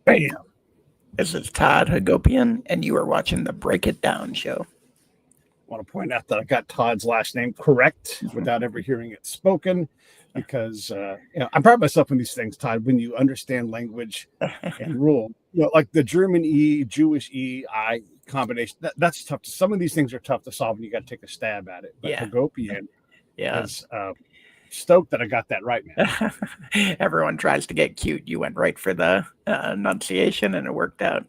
Bam! This is Todd Hagopian, and you are watching the Break It Down show. I want to point out that I got Todd's last name correct without ever hearing it spoken, because I'm proud of myself in these things, Todd. When you understand language and rule, like the German E, Jewish E, I combination, that's tough. Some of these things are tough to solve, and you got to take a stab at it. But Hagopian is stoked that I got that right, man. Everyone tries to get cute. You went right for the enunciation, and it worked out.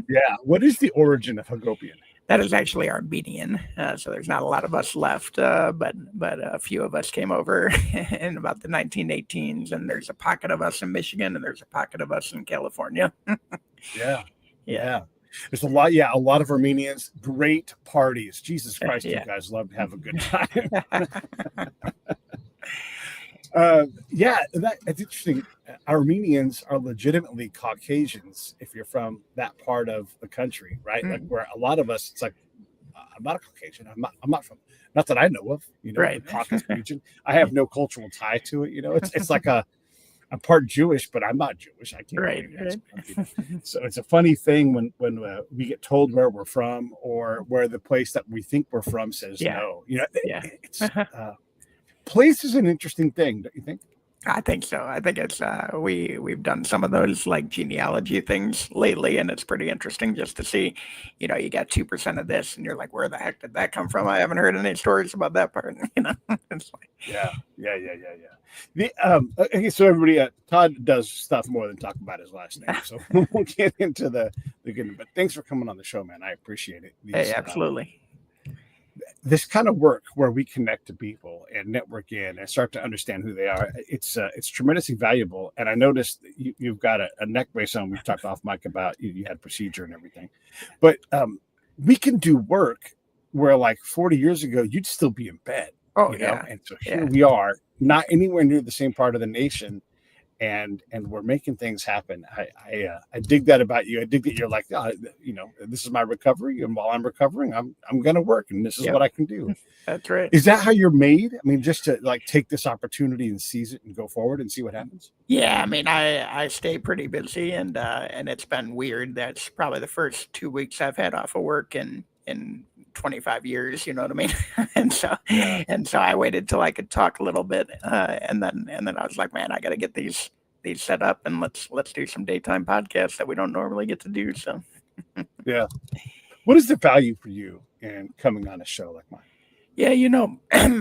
Yeah. What is the origin of Hagopian? That is actually Armenian, so there's not a lot of us left, but a few of us came over in about the 1918s, and there's a pocket of us in Michigan, and there's a pocket of us in California. Yeah. There's a lot of Armenians. Great parties. Jesus Christ, you guys love to have a good time. That's interesting. Armenians are legitimately Caucasians if you're from that part of the country, right? Like where a lot of us, it's like, I'm not a Caucasian. I'm not from, not that I know of, right. The Caucasus region. I have no cultural tie to it. It's like I'm part Jewish, but I'm not Jewish. I can't. Right. So it's a funny thing when we get told where we're from or where the place that we think we're from says no. It's place is an interesting thing, don't you think? I think so. I think it's we've done some of those like genealogy things lately, and it's pretty interesting just to see, you got 2% of this, and you're like, where the heck did that come from? I haven't heard any stories about that part. It's like, yeah. Okay, so everybody, Todd does stuff more than talk about his last name, so we'll get into the beginning. But thanks for coming on the show, man. I appreciate it. Hey, absolutely. This kind of work where we connect to people and network in and start to understand who they are, it's tremendously valuable. And I noticed you've got a neck brace on. We've talked off mic about you had procedure and everything, but we can do work where like 40 years ago you'd still be in bed. And so here we are, not anywhere near the same part of the nation, and we're making things happen. I dig that about you. I dig that you're like, this is my recovery, and while I'm recovering, I'm gonna work, and this is what I can do. That's right. Is that how you're made? I mean, just to like take this opportunity and seize it and go forward and see what happens. Yeah, I mean, I stay pretty busy, and it's been weird. That's probably the first 2 weeks I've had off of work in 25 years, you know what I mean? and so I waited till I could talk a little bit, and then I was like, man, I got to get these set up, and let's do some daytime podcasts that we don't normally get to do. So yeah, what is the value for you in coming on a show like mine? Yeah,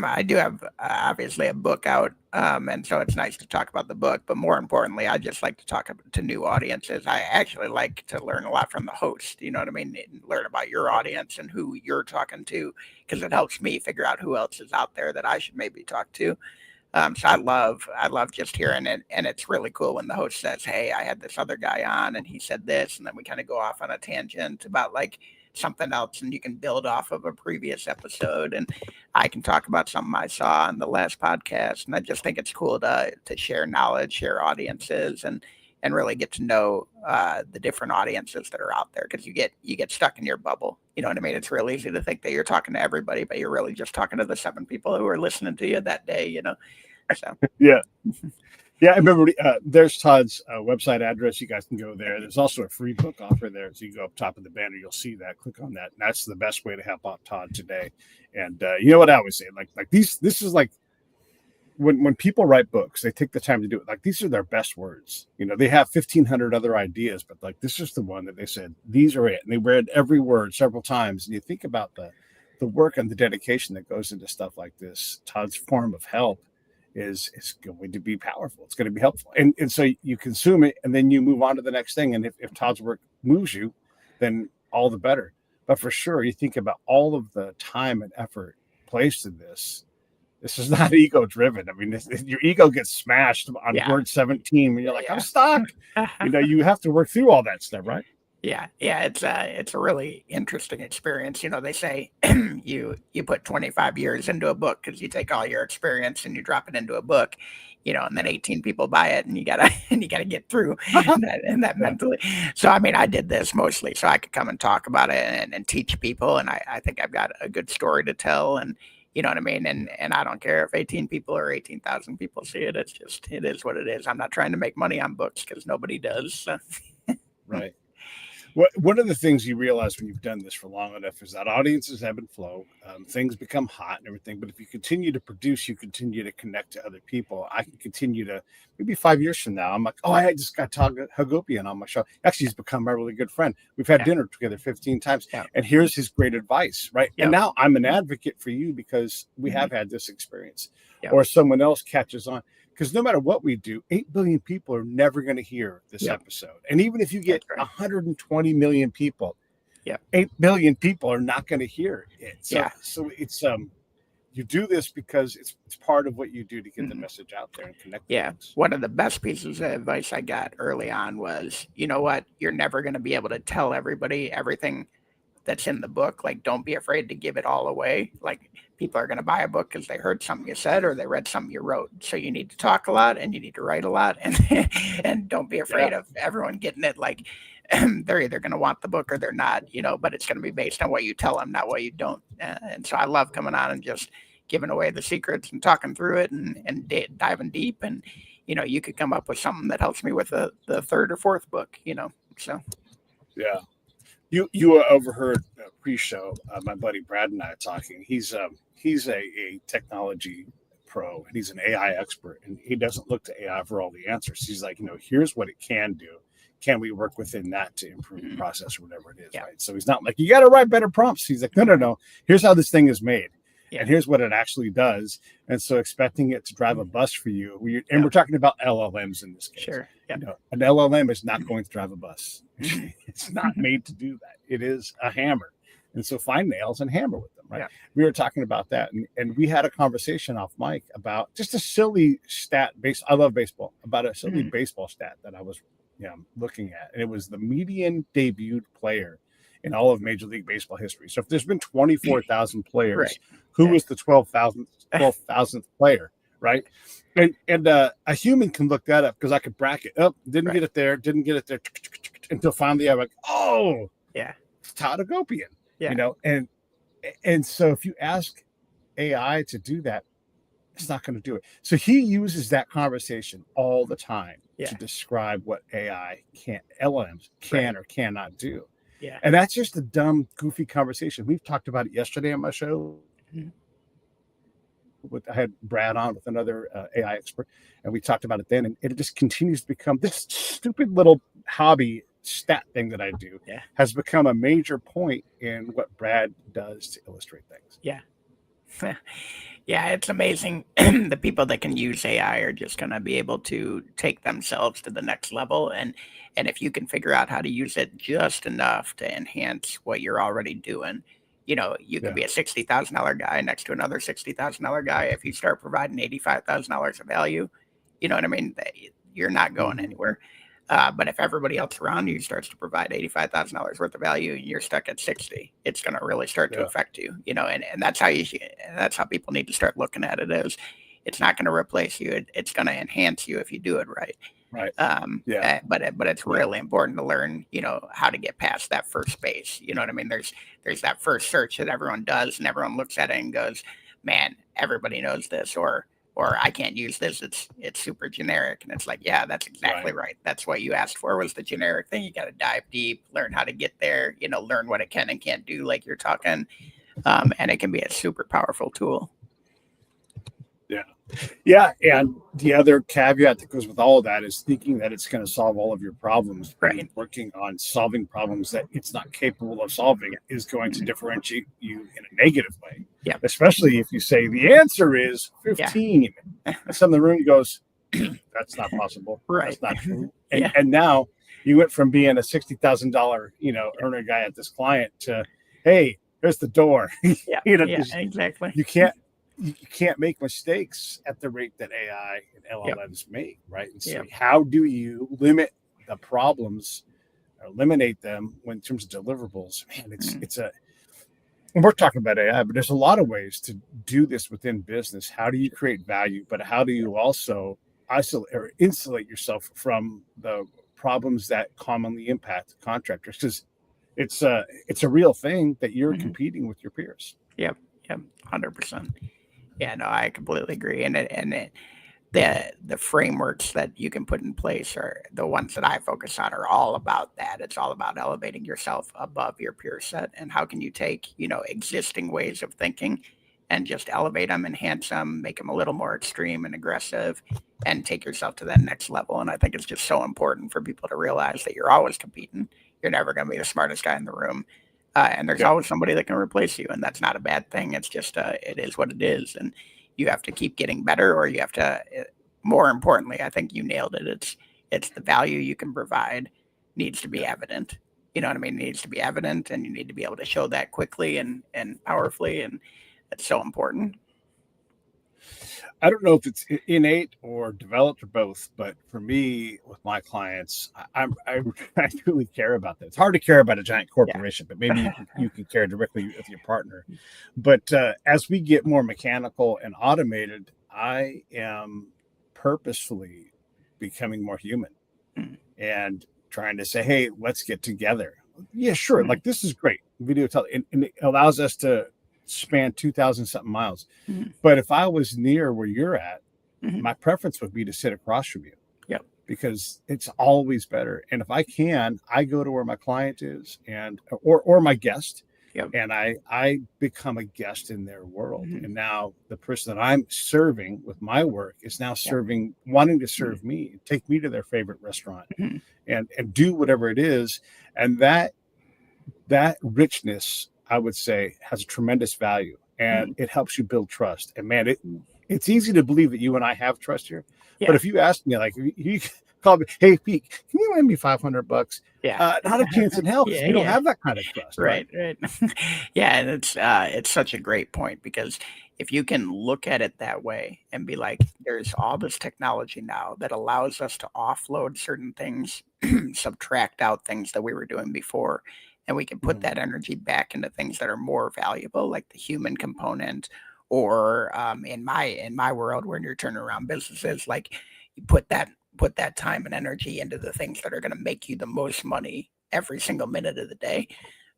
I do have obviously a book out, and so it's nice to talk about the book. But more importantly, I just like to talk to new audiences. I actually like to learn a lot from the host. You know what I mean? Learn about your audience and who you're talking to, because it helps me figure out who else is out there that I should maybe talk to. So I love just hearing it, and it's really cool when the host says, "Hey, I had this other guy on, and he said this," and then we kind of go off on a tangent about like something else, and you can build off of a previous episode, and I can talk about something I saw on the last podcast. And I just think it's cool to share knowledge, share audiences, and really get to know the different audiences that are out there, because you get stuck in your bubble. You know what I mean? It's real easy to think that you're talking to everybody, but you're really just talking to the 7 people who are listening to you that day, So Yeah, I remember there's Todd's website address. You guys can go there. There's also a free book offer there. So you go up top of the banner, you'll see that. Click on that. And that's the best way to help out Todd today. And you know what I always say? Like this is like when people write books, they take the time to do it. Like these are their best words. They have 1,500 other ideas, but like this is the one that they said, these are it. And they read every word several times. And you think about the work and the dedication that goes into stuff like this. Todd's form of help is going to be powerful. It's going to be helpful. And so you consume it, and then you move on to the next thing. And if Todd's work moves you, then all the better. But for sure, you think about all of the time and effort placed in this. This is not ego driven. I mean, your ego gets smashed on word 17 when you're like, I'm stuck. You have to work through all that stuff, right? Yeah, it's a really interesting experience. They say you put 25 years into a book because you take all your experience and you drop it into a book, and then 18 people buy it, and you gotta get through that mentally. So I mean, I did this mostly so I could come and talk about it and teach people, and I think I've got a good story to tell, and you know what I mean? And I don't care if 18 people or 18,000 people see it. It is what it is. I'm not trying to make money on books because nobody does. So. Right. One of the things you realize when you've done this for long enough is that audiences ebb and flow. Things become hot and everything. But if you continue to produce, you continue to connect to other people. I can continue to, maybe 5 years from now, I'm like, oh, I just got Todd Hagopian on my show. Actually, he's become a really good friend. We've had dinner together 15 times. Yeah. And here's his great advice, right? Yeah. And now I'm an advocate for you because we have had this experience. Yeah. Or someone else catches on. Because no matter what we do, 8 billion people are never going to hear this episode. And even if you get 120 million people, 8 billion people are not going to hear it. So it's you do this because it's part of what you do to get the message out there and connect. One of the best pieces of advice I got early on was, you know what, you're never going to be able to tell everybody everything that's in the book. Like, don't be afraid to give it all away. Like, people are going to buy a book because they heard something you said or they read something you wrote. So you need to talk a lot and you need to write a lot, and don't be afraid of everyone getting it. Like, they're either going to want the book or they're not, but it's going to be based on what you tell them, not what you don't. And so I love coming on and just giving away the secrets and talking through it and diving deep. And, you could come up with something that helps me with the third or fourth book, so. Yeah. You overheard pre-show my buddy Brad and I talking. He's a technology pro and he's an AI expert, and he doesn't look to AI for all the answers. He's like, here's what it can do. Can we work within that to improve the process or whatever it is, right? So he's not like, you got to write better prompts. He's like, no. Here's how this thing is made. And here's what it actually does. And so expecting it to drive a bus for you. We're talking about LLMs in this case. Sure. Yeah. An LLM is not going to drive a bus. It's not made to do that. It is a hammer. And so find nails and hammer with them, right? Yeah. We were talking about that. And we had a conversation off mic about just a silly stat I love baseball, about a silly baseball stat that I was looking at. And it was the median debuted player in all of Major League Baseball history. So if there's been 24,000 players, who was the 12,000th player, right? And a human can look that up because I could bracket. Didn't get it there, until finally I'm like, oh, it's Todd Hagopian, and so if you ask AI to do that, it's not going to do it. So he uses that conversation all the time to describe what LLMs can or cannot do. Yeah. And that's just a dumb, goofy conversation. We've talked about it yesterday on my show. I had Brad on with another AI expert, and we talked about it then. And it just continues to become this stupid little hobby stat thing that I do has become a major point in what Brad does to illustrate things. Yeah. Yeah, it's amazing. The people that can use AI are just going to be able to take themselves to the next level. And if you can figure out how to use it just enough to enhance what you're already doing, you can be a $60,000 guy next to another $60,000 guy. If you start providing $85,000 of value, you know what I mean? You're not going anywhere. But if everybody else around you starts to provide $85,000 worth of value and you're stuck at 60, it's going to really start to affect you, and that's how people need to start looking at it. Is it's not going to replace you. It's going to enhance you if you do it right. Right. But it's really important to learn, how to get past that first base. You know what I mean? There's that first search that everyone does and everyone looks at it and goes, man, everybody knows this, or I can't use this. It's super generic. And it's like, yeah, that's exactly right. That's what you asked for, was the generic thing. You got to dive deep, learn how to get there, learn what it can and can't do, like you're talking. And it can be a super powerful tool. Yeah. And the other caveat that goes with all of that is thinking that it's going to solve all of your problems. Right. Working on solving problems that it's not capable of solving is going to differentiate you in a negative way. Yeah. Especially if you say the answer is 15. And some of the room goes, that's not possible. Right. That's not true. And now you went from being a $60,000, earner guy at this client to, hey, there's the door. Exactly. You can't make mistakes at the rate that AI and LLMs make, right? And so how do you limit the problems, or eliminate them in terms of deliverables? Man, and we're talking about AI, but there's a lot of ways to do this within business. How do you create value, but how do you also isolate or insulate yourself from the problems that commonly impact contractors? Because it's a real thing that you're competing with your peers. Yep. 100%. Yeah, no, I completely agree. And the frameworks that you can put in place, or the ones that I focus on, are all about that. It's all about elevating yourself above your peer set, and how can you take, existing ways of thinking and just elevate them, enhance them, make them a little more extreme and aggressive, and take yourself to that next level. And I think it's just so important for people to realize that you're always competing. You're never going to be the smartest guy in the room. And there's Yeah. always somebody that can replace you. And that's not a bad thing. It's just, it is what it is. And you have to keep getting better, or you have to, more importantly, I think you nailed it. It's the value you can provide needs to be evident. You know what I mean? It needs to be evident, and you need to be able to show that quickly and powerfully. And it's so important. I don't know if it's innate or developed or both, but for me, with my clients, I truly care about that. It's hard to care about a giant corporation, but maybe you can care directly with your partner. But as we get more mechanical and automated, I am purposefully becoming more human and trying to say, hey, let's get together. Yeah, sure. Like, this is great. Video and it allows us to span 2,000 something miles. But if I was near where you're at, my preference would be to sit across from you. Yep. Because it's always better. And if I can, I go to where my client is, and or my guest. Yep. And I become a guest in their world. And now the person that I'm serving with my work is now wanting to serve me, take me to their favorite restaurant and do whatever it is. And that richness, I would say, has a tremendous value, and it helps you build trust. And man, it's easy to believe that you and I have trust here. Yeah. But if you ask me, like, you call me, hey, Pete, can you lend me $500? Yeah. Not a chance in hell. We don't have that kind of trust. Right. Yeah. And it's such a great point, because if you can look at it that way and be like, there's all this technology now that allows us to offload certain things, subtract out things that we were doing before, and we can put that energy back into things that are more valuable, like the human component, or in my world, when you're turning around businesses, like, you put that time and energy into the things that are going to make you the most money every single minute of the day.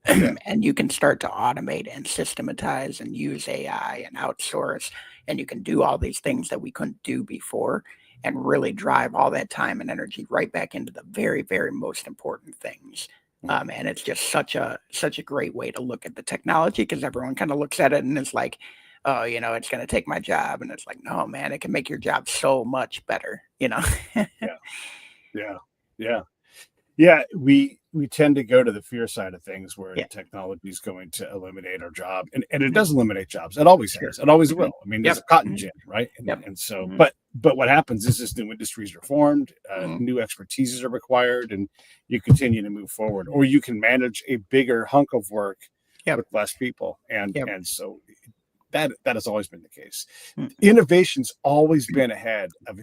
And you can start to automate and systematize and use AI and outsource, and you can do all these things that we couldn't do before, and really drive all that time and energy right back into the very, very most important things. And it's just such a great way to look at the technology, because everyone kind of looks at it and is like, oh, it's going to take my job. And it's like, no, man, it can make your job so much better, Yeah. We tend to go to the fear side of things, where technology is going to eliminate our job, and it does eliminate jobs. It always has. It always will. I mean, there's a cotton gin, right? And so, but what happens is, this new industries are formed, new expertises are required, and you continue to move forward, or you can manage a bigger hunk of work with less people, and so that has always been the case. Innovation's always been ahead of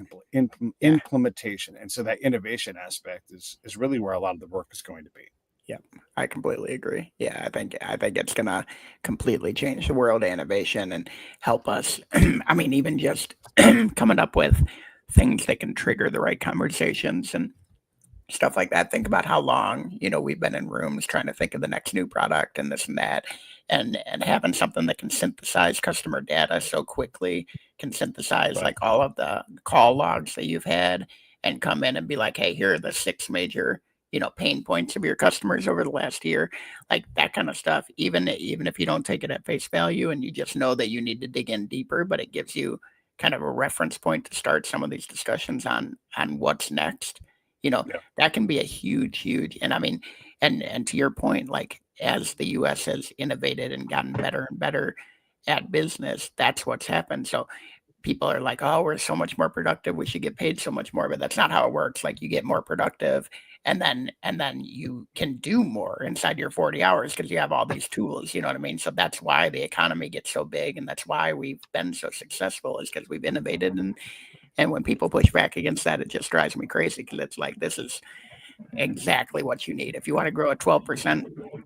implementation, and so that innovation aspect is really where a lot of the work is going to be. Yeah, I completely agree. Yeah, I think it's gonna completely change the world of innovation and help us. I mean, even just coming up with things that can trigger the right conversations and stuff like that. Think about how long, we've been in rooms trying to think of the next new product and this and that, and having something that can synthesize customer data so quickly, can synthesize like all of the call logs that you've had, and come in and be like, hey, here are the 6 major, pain points of your customers over the last year, like that kind of stuff. Even if you don't take it at face value, and you just know that you need to dig in deeper, but it gives you kind of a reference point to start some of these discussions on what's next. That can be a huge, and I mean, and to your point, like, as the US has innovated and gotten better and better at business, that's what's happened. So people are like, oh, we're so much more productive, we should get paid so much more, but that's not how it works. Like, you get more productive, and then you can do more inside your 40 hours, because you have all these tools, you know what I mean? So that's why the economy gets so big, and that's why we've been so successful, is because we've innovated. And when people push back against that, it just drives me crazy, because it's like, this is exactly what you need. If you want to grow at 12%,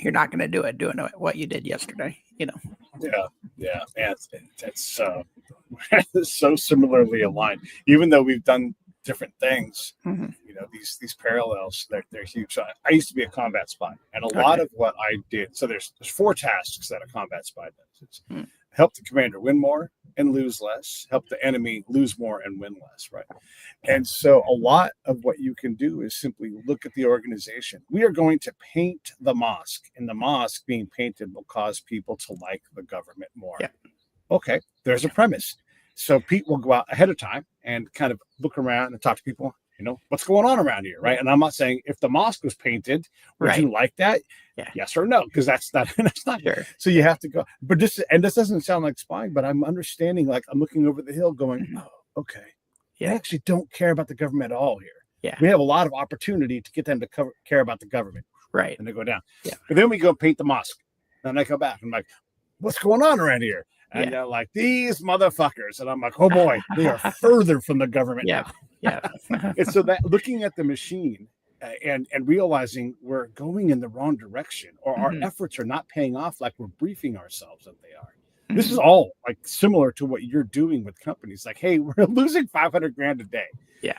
you're not going to do it doing what you did yesterday, Yeah. And that's so similarly aligned, even though we've done different things. These parallels, they're huge. So I used to be a combat spy, and a lot of what I did. So there's 4 tasks that a combat spy does. It's help the commander win more, and lose less, help the enemy lose more and win less, right? And so a lot of what you can do is simply look at the organization. We are going to paint the mosque, and the mosque being painted will cause people to like the government more. Yeah. Okay, there's a premise. So Pete will go out ahead of time and kind of look around and talk to people, what's going on around here, right? And I'm not saying if the mosque was painted, would you like that? Yeah. Yes or no, because that's not Sure. So you have to go. But this doesn't sound like spying, but I'm understanding, like I'm looking over the hill going, oh, okay. Yeah. They actually don't care about the government at all here. Yeah. We have a lot of opportunity to get them to care about the government. Right. And they go down. Yeah. But then we go paint the mosque. And I come back. I'm like, what's going on around here? And they're like, these motherfuckers. And I'm like, oh boy, they are further from the government now. Yeah. And so that looking at the machine and realizing we're going in the wrong direction, or our efforts are not paying off like we're briefing ourselves that they are. This is all like similar to what you're doing with companies. Like, hey, we're losing $500,000 a day. Yeah.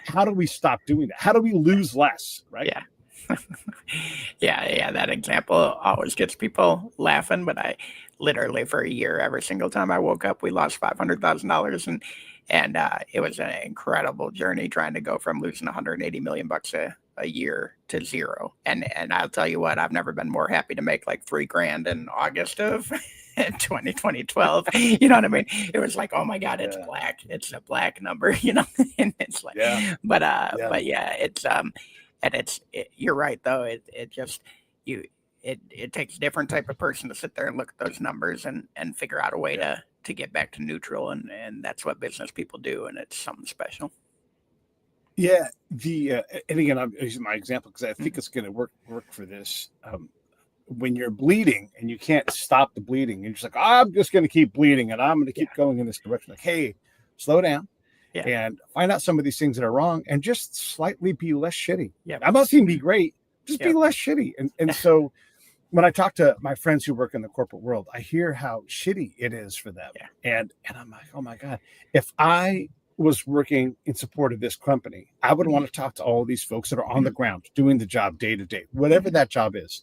How do we stop doing that? How do we lose less? Right. Yeah. Yeah. That example always gets people laughing, but I literally for a year, every single time I woke up, we lost $500,000, and it was an incredible journey trying to go from losing $180 million a year to zero. And I'll tell you what, I've never been more happy to make like $3,000 in August of 2012. You know what I mean? It was like, oh my God, it's black. It's a black number, and it's like, but yeah, it's, and you're right though. It just, it takes a different type of person to sit there and look at those numbers and figure out a way to get back to neutral. And that's what business people do. And it's something special. Yeah. And again, I'm using my example because I think it's going to work for this. When you're bleeding and you can't stop the bleeding, you're just like, I'm just going to keep bleeding and I'm going to keep going in this direction. Like, hey, slow down and find out some of these things that are wrong and just slightly be less shitty. Yeah. I'm not saying be great, just be less shitty. And so when I talk to my friends who work in the corporate world, I hear how shitty it is for them. Yeah. And I'm like, oh my God, if I was working in support of this company, I would want to talk to all these folks that are on the ground doing the job day to day, whatever that job is.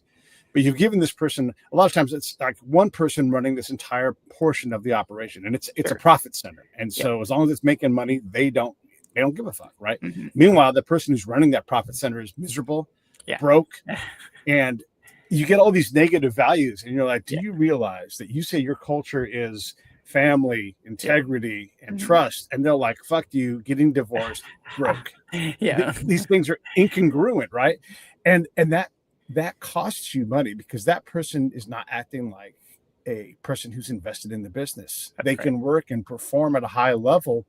But you've given this person, a lot of times it's like one person running this entire portion of the operation, and it's a profit center. And so as long as it's making money, they don't give a fuck, right? Meanwhile, the person who's running that profit center is miserable, broke, and you get all these negative values. And you're like, do you realize that you say your culture is family, integrity, and trust, and they're like, fuck you, getting divorced, broke. These things are incongruent, right? And that costs you money because that person is not acting like a person who's invested in the business. They can work and perform at a high level,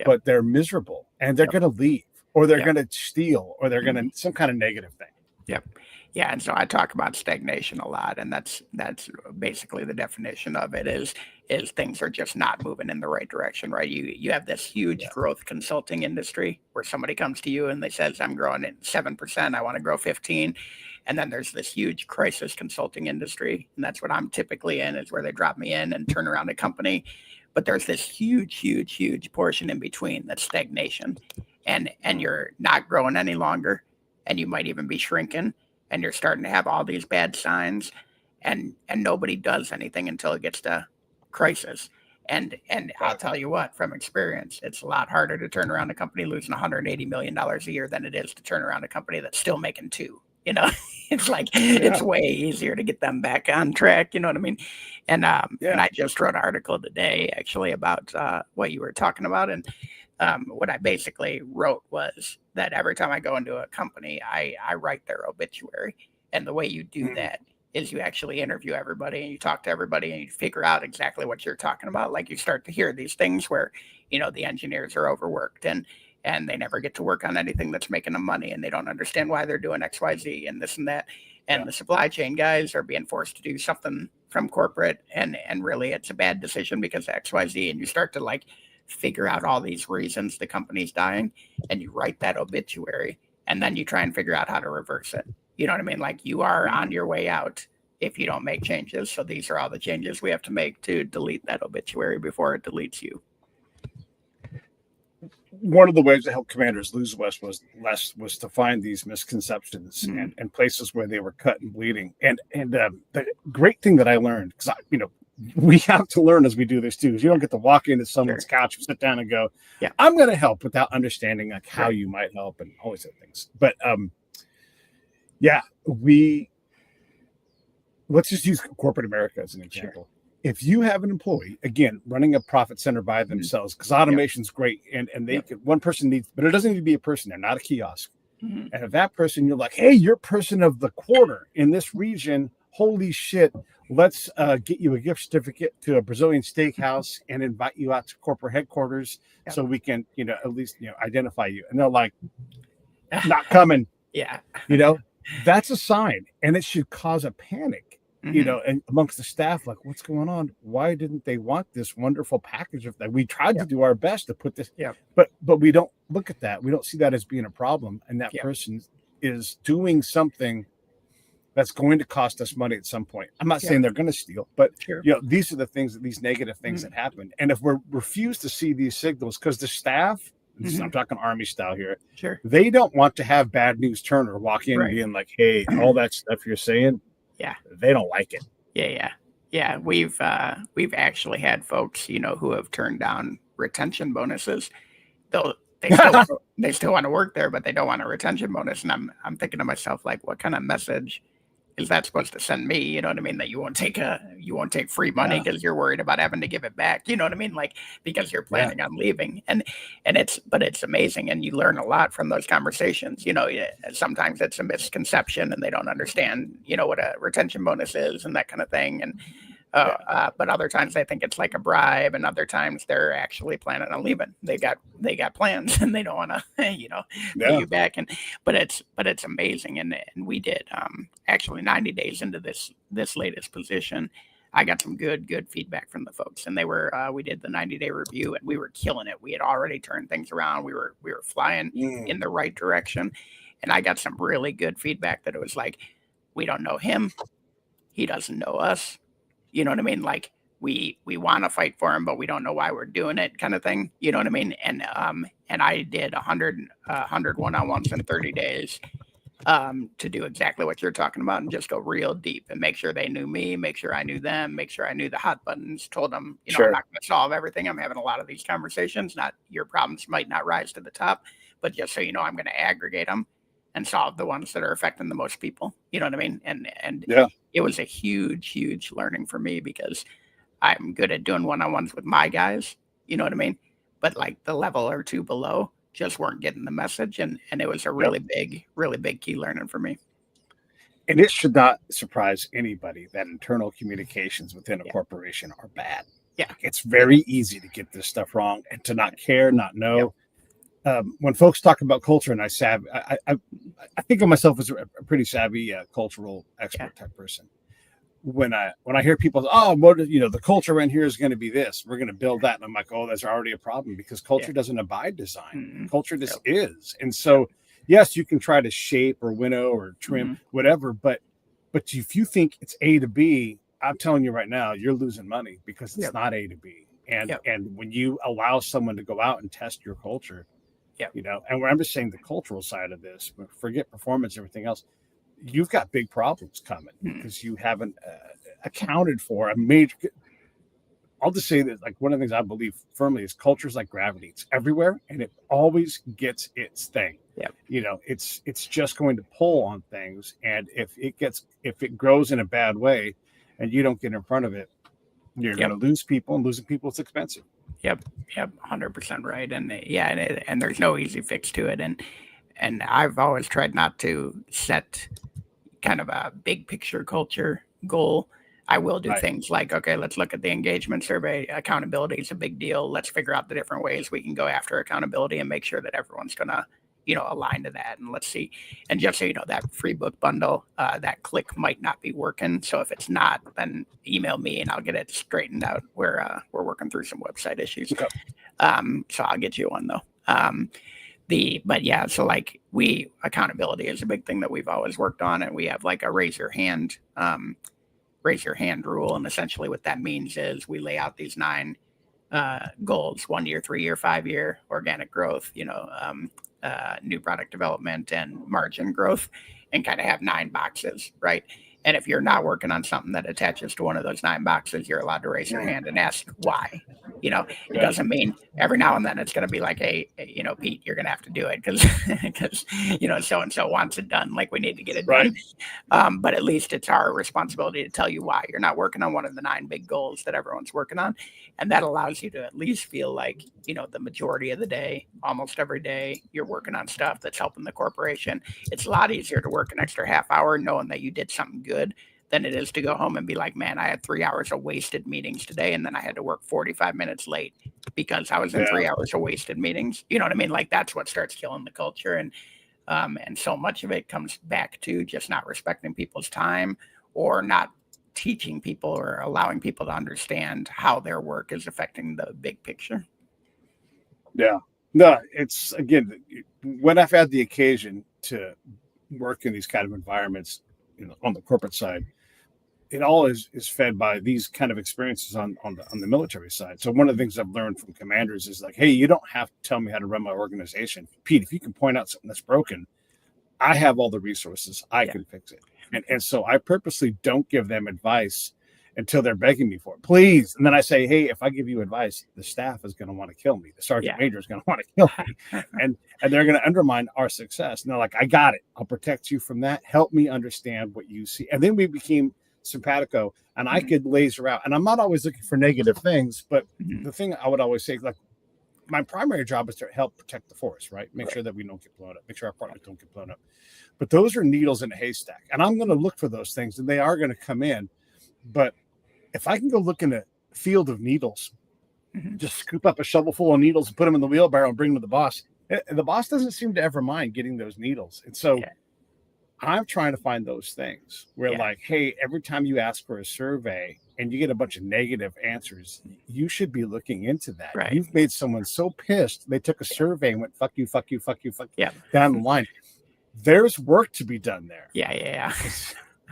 but they're miserable and they're going to leave, or they're going to steal, or they're going to some kind of negative thing. Yeah. And so I talk about stagnation a lot, and that's basically the definition of it is things are just not moving in the right direction, right? You have this huge growth consulting industry where somebody comes to you and they says, I'm growing at 7%. I want to grow 15. And then there's this huge crisis consulting industry. And that's what I'm typically in, is where they drop me in and turn around a company. But there's this huge portion in between that's stagnation. And you're not growing any longer. And you might even be shrinking. And you're starting to have all these bad signs. And nobody does anything until it gets to crisis. And I'll tell you what, from experience, it's a lot harder to turn around a company losing $180 million a year than it is to turn around a company that's still making $2 million. It's like, it's way easier to get them back on track. You know what I mean? And I just wrote an article today actually about what you were talking about. And what I basically wrote was that every time I go into a company, I write their obituary. And the way you do that is you actually interview everybody and you talk to everybody and you figure out exactly what you're talking about. Like, you start to hear these things where, the engineers are overworked and they never get to work on anything that's making them money, and they don't understand why they're doing XYZ and this and that. And the supply chain guys are being forced to do something from corporate, and really it's a bad decision because of XYZ. And you start to like figure out all these reasons the company's dying, and you write that obituary, and then you try and figure out how to reverse it. You know what I mean? Like, you are on your way out if you don't make changes. So these are all the changes we have to make to delete that obituary before it deletes you. One of the ways to help commanders lose less was to find these misconceptions and places where they were cut and bleeding. And the great thing that I learned, because we have to learn as we do this too. Because you don't get to walk into someone's Sure. couch and sit down and go, Yeah. "I'm going to help," without understanding like how Right. you might help and all these other things. But yeah, we let's just use corporate America as an example. Sure. If you have an employee, again, running a profit center by themselves, because automation's great, and they can, one person needs, but it doesn't need to be a person there, not a kiosk. And if that person, you're like, hey, you're person of the quarter in this region, holy shit, let's get you a gift certificate to a Brazilian steakhouse and invite you out to corporate headquarters so we can, at least, identify you. And they're like, not coming. Yeah. That's a sign, and it should cause a panic. And amongst the staff, like, what's going on? Why didn't they want this wonderful package of that? We tried to do our best to put this, but we don't look at that. We don't see that as being a problem. And that person is doing something that's going to cost us money at some point. I'm not saying they're going to steal, but these are the things, these negative things that happen. And if we're refused to see these signals, because the staff, I'm talking Army style here, they don't want to have bad news Turner walk in being like, hey, all that stuff you're saying, they don't like it. Yeah. We've actually had folks, who have turned down retention bonuses. They still want to work there, but they don't want a retention bonus. And I'm thinking to myself, like, what kind of message is that supposed to send me? You know what I mean? That you won't take free money because you're worried about having to give it back. You know what I mean? Like, because you're planning on leaving. And it's amazing. And you learn a lot from those conversations. Sometimes it's a misconception and they don't understand, what a retention bonus is and that kind of thing. And, but other times I think it's like a bribe, and other times they're actually planning on leaving. They got plans and they don't want to, pay you back. But it's amazing. And we did actually 90 days into this latest position, I got some good feedback from the folks, and we did the 90-day review, and we were killing it. We had already turned things around. We were flying in the right direction, and I got some really good feedback that it was like, we don't know him, he doesn't know us. You know what I mean? Like, we want to fight for him, but we don't know why we're doing it, kind of thing. You know what I mean? And I did 100 one-on-ones in 30 days to do exactly what you're talking about, and just go real deep and make sure they knew me, make sure I knew them, make sure I knew the hot buttons, told them, I'm not going to solve everything. I'm having a lot of these conversations. Not your problems might not rise to the top, but just so you know, I'm going to aggregate them and solve the ones that are affecting the most people. You know what I mean? And it was a huge learning for me, because I'm good at doing one-on-ones with my guys. You know what I mean? But like the level or two below just weren't getting the message. And it was a really big key learning for me. And it should not surprise anybody that internal communications within a corporation are bad. Yeah. It's very easy to get this stuff wrong and to not care, not know. When folks talk about culture, and I think of myself as a pretty savvy cultural expert type person. When I hear people, the culture in here is going to be this, we're going to build that, and I'm like, there's already a problem, because culture doesn't abide design. Culture just is. And so, yes, you can try to shape or winnow or trim whatever, but if you think it's A to B, I'm telling you right now, you're losing money, because it's not A to B. And when you allow someone to go out and test your culture, and I'm just saying the cultural side of this, forget performance, everything else, you've got big problems coming because you haven't accounted for a major. I'll just say that, like, one of the things I believe firmly is culture is like gravity. It's everywhere, and it always gets its thing. It's just going to pull on things, and if it grows in a bad way, and you don't get in front of it, you're going to lose people, and losing people is expensive. Yep, 100% right. And and there's no easy fix to it. And I've always tried not to set kind of a big picture culture goal. I will do things like, okay, let's look at the engagement survey. Accountability is a big deal. Let's figure out the different ways we can go after accountability and make sure that everyone's going to, align to that. And let's see. And just so you know, that free book bundle, that click might not be working. So if it's not, then email me and I'll get it straightened out. We're working through some website issues. Okay. So I'll get you one though. So like accountability is a big thing that we've always worked on, and we have like a raise your hand rule. And essentially what that means is we lay out these 9 goals: 1 year, 3 year, 5 year, organic growth, new product development, and margin growth, and kind of have 9 boxes. Right. And if you're not working on something that attaches to one of those 9 boxes, you're allowed to raise your hand and ask why. You know, it doesn't mean every now and then it's going to be like, hey, you know, Pete, you're going to have to do it because, you know, so-and-so wants it done. Like we need to get it done. But at least it's our responsibility to tell you why you're not working on one of the 9 big goals that everyone's working on. And that allows you to at least feel like, you know, the majority of the day, almost every day, you're working on stuff that's helping the corporation. It's a lot easier to work an extra half hour knowing that you did something good than it is to go home and be like, man, I had 3 hours of wasted meetings today. And then I had to work 45 minutes late because I was in 3 hours of wasted meetings. You know what I mean? Like that's what starts killing the culture. And so much of it comes back to just not respecting people's time or not teaching people or allowing people to understand how their work is affecting the big picture. Yeah. No, it's again, when I've had the occasion to work in these kind of environments, you know, on the corporate side, it all is fed by these kind of experiences on the military side. So one of the things I've learned from commanders is like, hey, you don't have to tell me how to run my organization. Pete, if you can point out something that's broken, I have all the resources. I can fix it. And so I purposely don't give them advice until they're begging me for it. Please. And then I say, hey, if I give you advice, the staff is going to want to kill me. The sergeant major is going to want to kill me. and they're going to undermine our success. And they're like, I got it. I'll protect you from that. Help me understand what you see. And then we became simpatico, and I could laser out. And I'm not always looking for negative things, but the thing I would always say, like, my primary job is to help protect the forest, right? Make sure that we don't get blown up, make sure our partners don't get blown up. But those are needles in a haystack. And I'm going to look for those things, and they are going to come in. But if I can go look in a field of needles, just scoop up a shovel full of needles and put them in the wheelbarrow and bring them to the boss doesn't seem to ever mind getting those needles. And so I'm trying to find those things where like, hey, every time you ask for a survey and you get a bunch of negative answers, you should be looking into that. Right. You've made someone so pissed they took a survey and went, fuck you, fuck you, fuck you, fuck you, down the line. There's work to be done there. Yeah.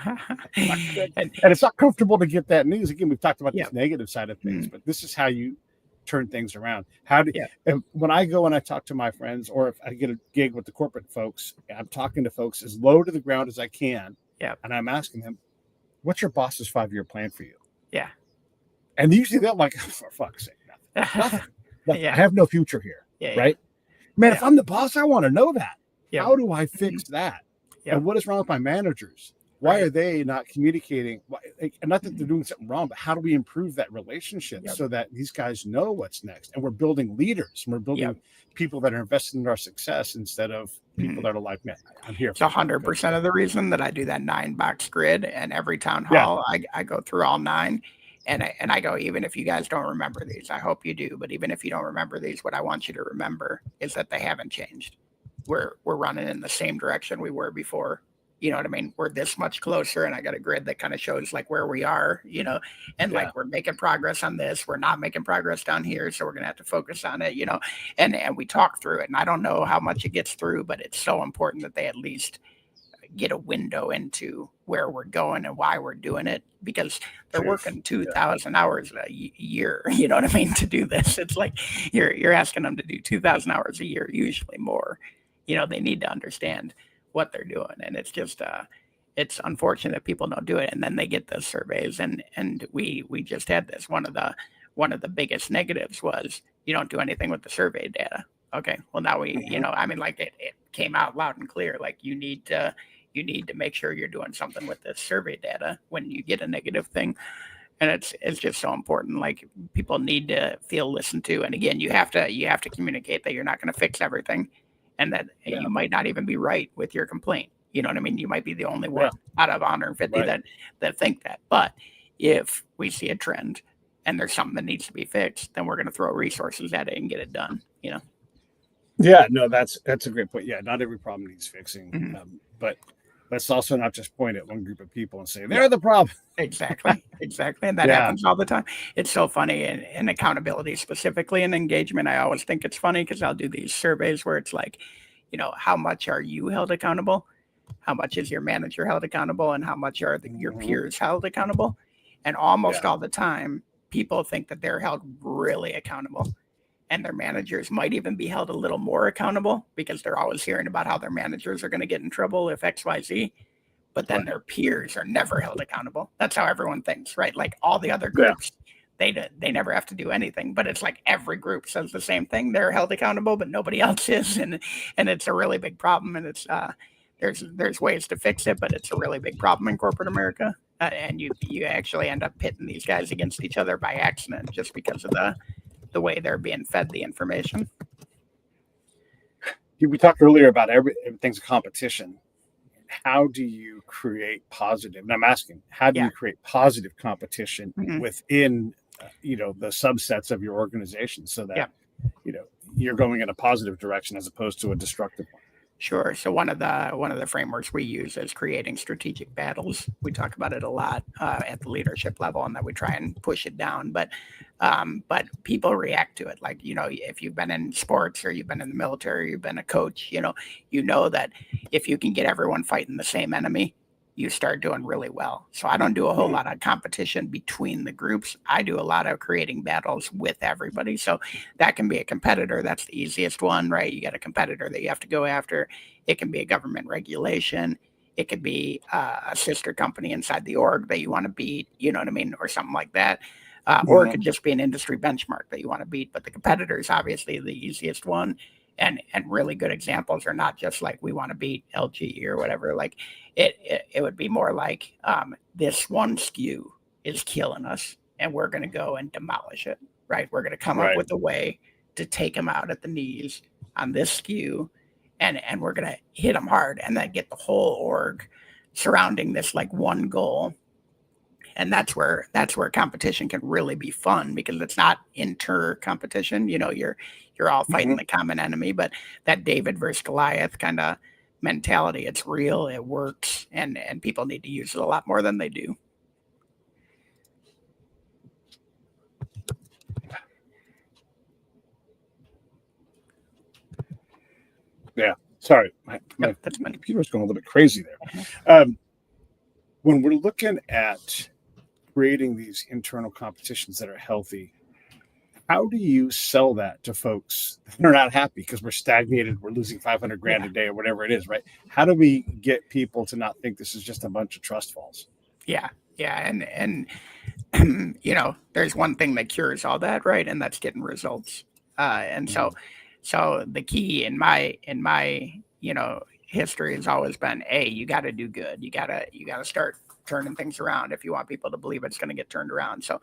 And it's not comfortable to get that news. Again, we've talked about this negative side of things, but this is how you turn things around. When I go and I talk to my friends, or if I get a gig with the corporate folks, I'm talking to folks as low to the ground as I can. And I'm asking them, what's your boss's 5-year plan for you? And usually they're like, oh, for fuck's sake, nothing. I have no future here. Right? Man, if I'm the boss, I want to know that. How do I fix that? And what is wrong with my managers? Why are they not communicating? And not that they're doing something wrong, but how do we improve that relationship so that these guys know what's next? And we're building leaders. And we're building people that are invested in our success instead of people that are like, man, I'm here. It's 100% of the reason that I do that 9-box grid. And every town hall, I go through all 9. And I go, even if you guys don't remember these, I hope you do. But even if you don't remember these, what I want you to remember is that they haven't changed. We're running in the same direction we were before. You know what I mean? We're this much closer, and I got a grid that kind of shows like where we are, you know, and like we're making progress on this. We're not making progress down here, so we're going to have to focus on it, you know, and we talk through it. And I don't know how much it gets through, but it's so important that they at least get a window into where we're going and why we're doing it, because they're working 2,000 hours a year, you know what I mean, to do this. It's like you're asking them to do 2,000 hours a year, usually more. You know, they need to understand what they're doing, and it's just it's unfortunate that people don't do it, and then they get those surveys, and we just had this. One of the biggest negatives was you don't do anything with the survey data. Okay, well now we you know, I mean, like it came out loud and clear, like you need to make sure you're doing something with the survey data when you get a negative thing. And it's just so important. Like people need to feel listened to, and again, you have to communicate that you're not going to fix everything, and that you might not even be right with your complaint. You know what I mean? You might be the only one out of 150 that think that. But if we see a trend and there's something that needs to be fixed, then we're going to throw resources at it and get it done. You know? Yeah, no, that's a great point. Yeah, not every problem needs fixing, but let's also not just point at one group of people and say they're the problem. Exactly. And that happens all the time. It's so funny in accountability, specifically in engagement. I always think it's funny because I'll do these surveys where it's like, you know, how much are you held accountable? How much is your manager held accountable? And how much are your peers held accountable? And almost all the time, people think that they're held really accountable. And their managers might even be held a little more accountable because they're always hearing about how their managers are going to get in trouble if X, Y, Z. but then their peers are never held accountable. That's how everyone thinks, right? Like all the other Yeah. groups, they never have to do anything, but it's like every group says the same thing. They're held accountable, but nobody else is, and it's a really big problem. And it's there's ways to fix it, but it's a really big problem in corporate America. And you actually end up pitting these guys against each other by accident just because of the way they're being fed the information. We talked earlier about everything's a competition. How do you create positive? And I'm asking, how do you create positive competition within, the subsets of your organization so that, you're going in a positive direction as opposed to a destructive one? Sure. So one of the frameworks we use is creating strategic battles. We talk about it a lot at the leadership level, and that we try and push it down. But people react to it. Like, if you've been in sports or you've been in the military, or you've been a coach, you know that if you can get everyone fighting the same enemy, you start doing really well. So I don't do a whole lot of competition between the groups. I do a lot of creating battles with everybody. So that can be a competitor. That's the easiest one, right? You got a competitor that you have to go after. It can be a government regulation. It could be a sister company inside the org that you want to beat, you know what I mean? Or something like that. Or it could just be an industry benchmark that you want to beat. But the competitor is obviously the easiest one. And really good examples are not just like we want to beat LG or whatever. Like it would be more like this one SKU is killing us, and we're going to go and demolish it. Right? We're going to come up with a way to take them out at the knees on this SKU, and we're going to hit them hard, and then get the whole org surrounding this like one goal. And that's where competition can really be fun, because it's not inter competition. You're all fighting the common enemy, but that David versus Goliath kind of mentality, it's real, it works, and people need to use it a lot more than they do. Yeah. Sorry. My computer's going a little bit crazy there. When we're looking at creating these internal competitions that are healthy, how do you sell that to folks that are not happy because we're stagnated, we're losing 500 grand a day or whatever it is, right? How do we get people to not think this is just a bunch of trust falls? Yeah. And there's one thing that cures all that, right? And that's getting results. So the key in my history has always been, you got to do good. You got to start turning things around if you want people to believe it's going to get turned around. So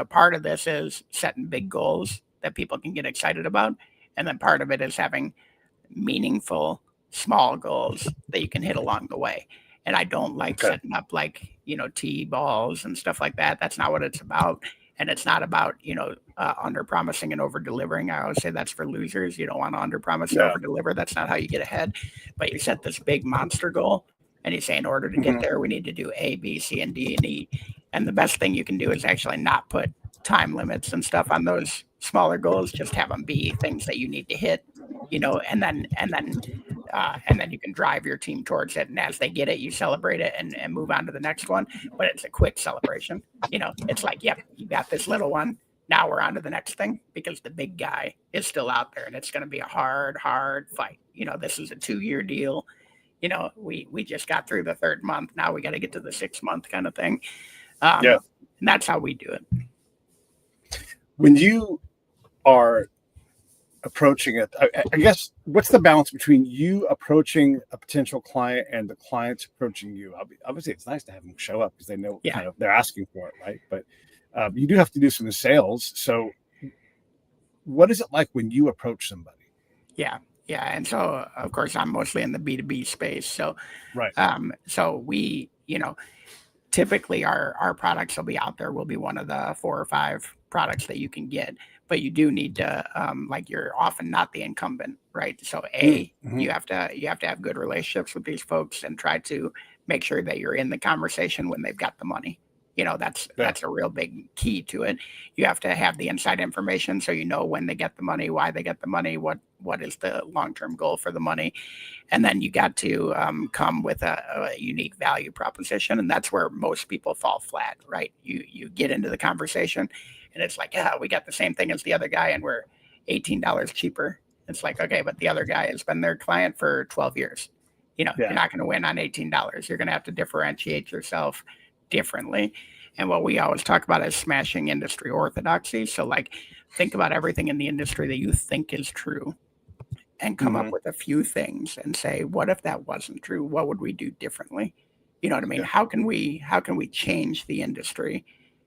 part of this is setting big goals that people can get excited about. And then part of it is having meaningful small goals that you can hit along the way. And I don't like setting up like, T-balls and stuff like that. That's not what it's about. And it's not about, under promising and over delivering. I always say that's for losers. You don't want to under promise and over deliver. That's not how you get ahead. But you set this big monster goal, and you say, in order to get there, we need to do A, B, C, and D, and E. And the best thing you can do is actually not put time limits and stuff on those smaller goals. Just have them be things that you need to hit, and then you can drive your team towards it. And as they get it, you celebrate it and move on to the next one. But it's a quick celebration. It's like, yep, you got this little one. Now we're on to the next thing, because the big guy is still out there, and it's going to be a hard fight. This is a 2-year deal. We just got through the 3rd month. Now we got to get to the 6th month kind of thing. And that's how we do it. When you are approaching it, I guess, what's the balance between you approaching a potential client and the clients approaching you? Obviously, it's nice to have them show up because they know kind of they're asking for it, right? But you do have to do some sales. So what is it like when you approach somebody? Yeah. And so, of course, I'm mostly in the B2B space. So, so we, typically our products will be out there. Will be one of the 4 or 5 products that you can get, but you do need to, you're often not the incumbent, right? So you have to have good relationships with these folks and try to make sure that you're in the conversation when they've got the money. That's a real big key to it. You have to have the inside information, so when they get the money, why they get the money, what is the long-term goal for the money, and then you got to come with a unique value proposition, and that's where most people fall flat, right? You get into the conversation, and it's like, we got the same thing as the other guy, and we're $18 cheaper. It's like, okay, but the other guy has been their client for 12 years. You're not going to win on $18. You're going to have to differentiate yourself differently. And what we always talk about is smashing industry orthodoxy. So like, think about everything in the industry that you think is true and come up with a few things and say, what if that wasn't true? What would we do differently? You know what I mean? How can we change the industry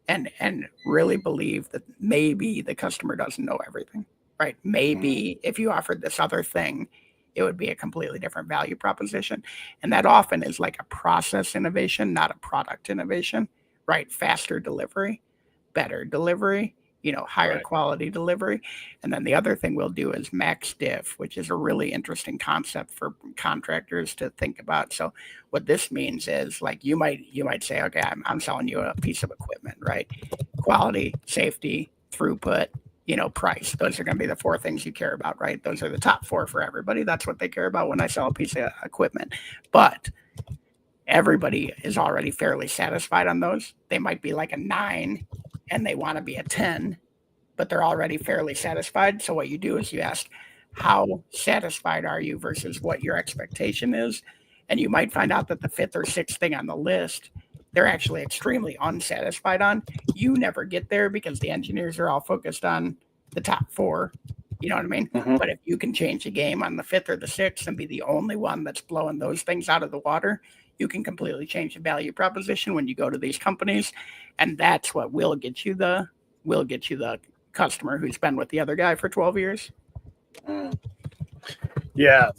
and really believe that maybe the customer doesn't know everything, right? Maybe if you offered this other thing, it would be a completely different value proposition. And that often is like a process innovation, not a product innovation, right? Faster delivery, better delivery, higher quality delivery. And then the other thing we'll do is max diff, which is a really interesting concept for contractors to think about. So what this means is like, you might say, okay, I'm selling you a piece of equipment, right? Quality, safety, throughput, price. Those are going to be the 4 things you care about, right? Those are the top 4 for everybody. That's what they care about when I sell a piece of equipment. But everybody is already fairly satisfied on those. They might be like a 9 and they want to be a 10, but they're already fairly satisfied. So what you do is you ask, how satisfied are you versus what your expectation is? And you might find out that the 5th or 6th thing on the list, they're actually extremely unsatisfied on. You never get there because the engineers are all focused on the top 4. You know what I mean? But if you can change the game on the 5th or the 6th and be the only one that's blowing those things out of the water, you can completely change the value proposition when you go to these companies. And that's what will get you the customer who's been with the other guy for 12 years. Yeah,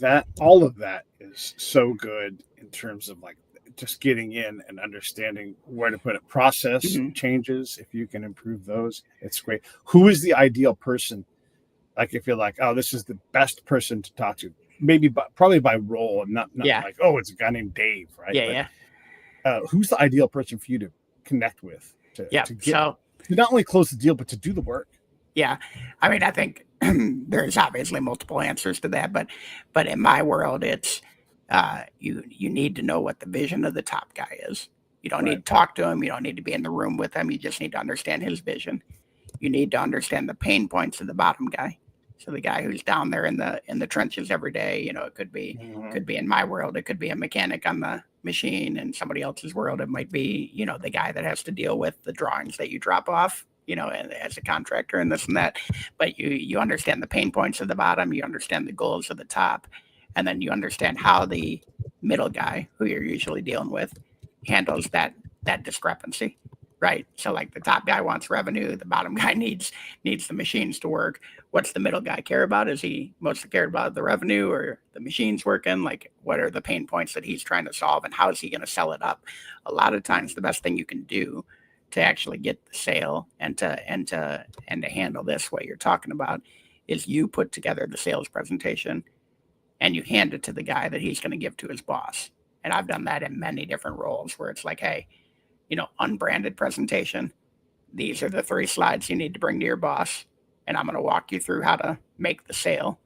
all of that is so good in terms of like just getting in and understanding where to put it. Process changes, if you can improve those, it's great. Who is the ideal person? Like if you're like, oh, this is the best person to talk to, probably by role, and not like, oh, it's a guy named Dave, right? Who's the ideal person for you to connect with to not only close the deal but to do the work? Yeah, I mean, I think there's obviously multiple answers to that, but in my world, it's you need to know what the vision of the top guy is. You don't need to talk to him. You don't need to be in the room with him. You just need to understand his vision. You need to understand the pain points of the bottom guy. So the guy who's down there in the trenches every day, it could be in my world, it could be a mechanic on the machine. In somebody else's world, it might be, the guy that has to deal with the drawings that you drop off, as a contractor and this and that. But you understand the pain points of the bottom, you understand the goals of the top, and then you understand how the middle guy, who you're usually dealing with, handles that discrepancy. Right. So like the top guy wants revenue. The bottom guy needs the machines to work. What's the middle guy care about? Is he mostly cared about the revenue or the machines working? Like what are the pain points that he's trying to solve and how is he going to sell it up? A lot of times the best thing you can do to actually get the sale and to handle this, what you're talking about, is you put together the sales presentation and you hand it to the guy that he's going to give to his boss. And I've done that in many different roles where it's like, hey, unbranded presentation. These are the 3 slides you need to bring to your boss. And I'm going to walk you through how to make the sale.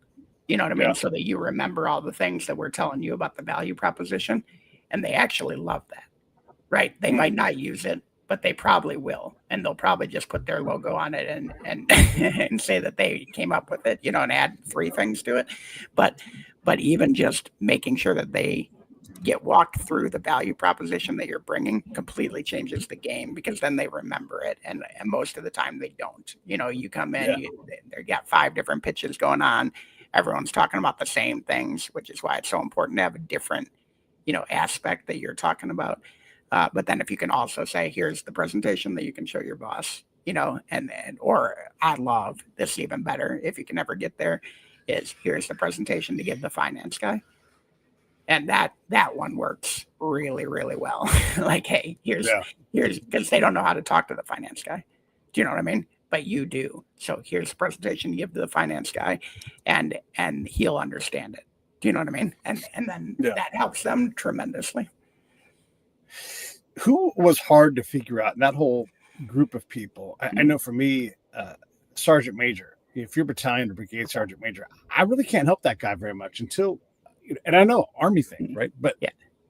You know what I mean? So that you remember all the things that we're telling you about the value proposition. And they actually love that, right? They might not use it, but they probably will. And they'll probably just put their logo on it and and say that they came up with it, and add 3 things to it. But even just making sure that they get walked through the value proposition that you're bringing completely changes the game, because then they remember it. And most of the time they don't. You come in, they got 5 different pitches going on. Everyone's talking about the same things, which is why it's so important to have a different, aspect that you're talking about. But then if you can also say, here's the presentation that you can show your boss, or I love this even better, if you can ever get there, is here's the presentation to give the finance guy. And that one works really, really well. Like, hey, here's because they don't know how to talk to the finance guy. Do you know what I mean? But you do. So here's the presentation you give to the finance guy, and he'll understand it. Do you know what I mean? And then that helps them tremendously. Who was hard to figure out in that whole group of people? I know for me, Sergeant Major. If you're battalion or brigade sergeant major, I really can't help that guy very much until. And I know Army thing, right? But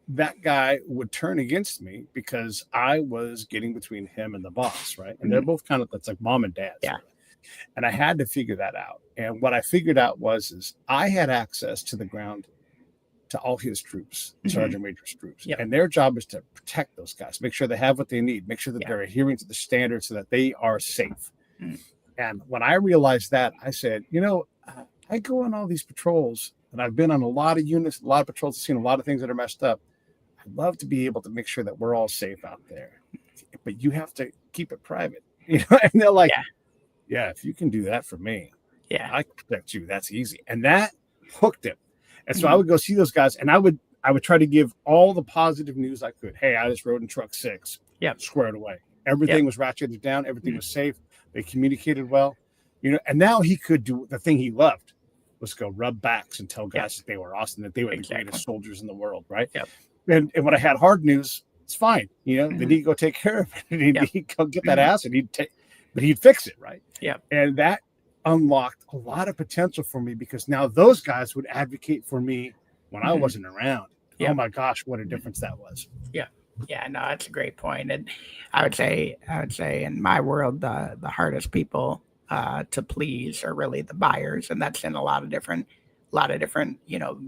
that guy would turn against me because I was getting between him and the boss, right? And they're both kind of, that's like mom and dad. Yeah. Right? And I had to figure that out. And what I figured out is I had access to the ground to all his troops, Mhm. sergeant major's troops. Yep. And their job is to protect those guys, make sure they have what they need, make sure that Yeah. they're adhering to the standards so that they are safe. Mhm. And when I realized that, I said, I go on all these patrols and I've been on a lot of units, a lot of patrols, seen a lot of things that are messed up. I'd love to be able to make sure that we're all safe out there, but you have to keep it private, And they're like, Yeah. yeah, if you can do that for me, Yeah. I can protect you. That's easy. And that hooked him. And so I Mhm. would go see those guys, and I would try to give all the positive news I could. Hey, I just rode in truck 6, Yep. squared away. Everything Yep. was ratcheted down. Everything Mhm. was safe. They communicated well, And now he could do the thing he loved, was go rub backs and tell guys that they were awesome, that they were the greatest soldiers in the world, right? Yep. And when I had hard news, it's fine. They Mhm. need to go take care of it. And Yep. he'd go get that Mhm. ass, and but he'd fix it, right? Yep. And that unlocked a lot of potential for me, because now those guys would advocate for me when I Mhm. wasn't around. Yep. Oh my gosh, what a difference that was. Yeah. Yeah, no, that's a great point. And I would say in my world, the hardest people to please are really the buyers, and that's in a lot of different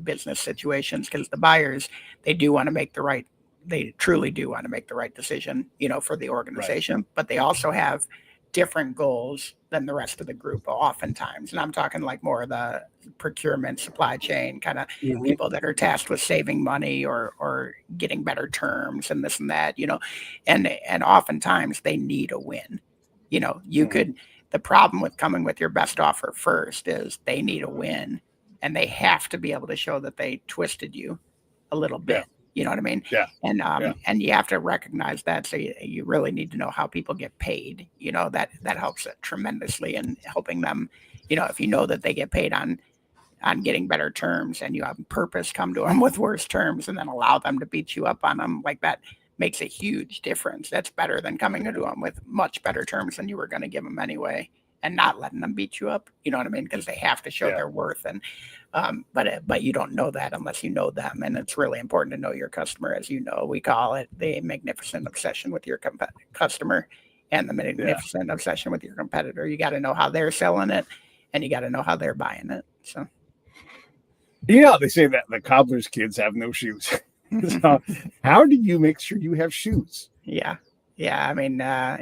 business situations, because the buyers, they do want to make the right they truly do want to make the right decision, for the Right. organization, but they also have different goals than the rest of the group oftentimes. And I'm talking like more of the procurement, supply chain kind of Mhm. people that are tasked with saving money or getting better terms and this and that, and oftentimes they need a win. You Mhm. could The problem with coming with your best offer first is they need a win, and they have to be able to show that they twisted you a little Yeah. bit. You know what I mean? Yeah. And Yeah. and you have to recognize that. So you really need to know how people get paid. That helps tremendously in helping them. If you know that they get paid on getting better terms, and you have purpose come to them with worse terms and then allow them to beat you up on them, like that makes a huge difference. That's better than coming to them with much better terms than you were going to give them anyway, and not letting them beat you up. You know what I mean? Because they have to show Yeah. their worth. And but you don't know that unless you know them. And it's really important to know your customer. As you know, we call it the magnificent obsession with your customer, and the magnificent obsession with your competitor. You got to know how they're selling it, and you got to know how they're buying it. So They say that the cobbler's kids have no shoes. So how do you make sure you have shoes? yeah. I mean, yeah,